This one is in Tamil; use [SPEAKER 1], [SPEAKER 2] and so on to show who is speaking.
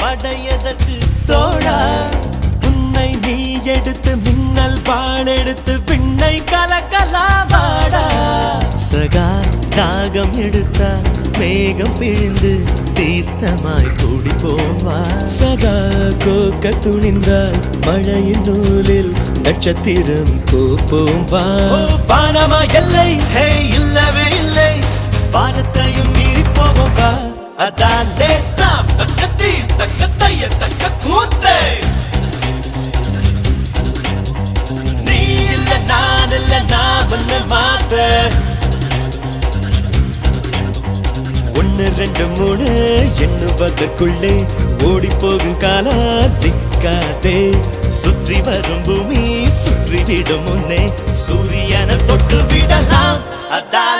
[SPEAKER 1] படையதற்கு தோழா உன்னை நீ எடுத்து மின்னல் பாழெடுத்து விண்ணை கலக்கலாவாடா சகா தாகம் எடுத்தா மேகம் பிழிந்து தீர்த்தமாய் கூடி போவா சகா கோக்க துணிந்தால் மழையின் நூலில் நட்சத்திரம் கோப்போம் வா பானமா எல்லை ஹே இல்லவே இல்லை வானத்தையும் மீறி போவோம் வா அதாலே தாம் தக்கத்தி தக்கத்தைய தக்க கூத்தே நீ இல்ல நான் இல்ல நான் ஒன்னு மாத்த 1 2 3 எண்ணுவதற்குள்ளே ஓடி போகும் காலா திக்காதே சுற்றி வரும் பூமி சுற்றிவிடும் முன்னே சூரியனை தொட்டு விடலாம் அதான்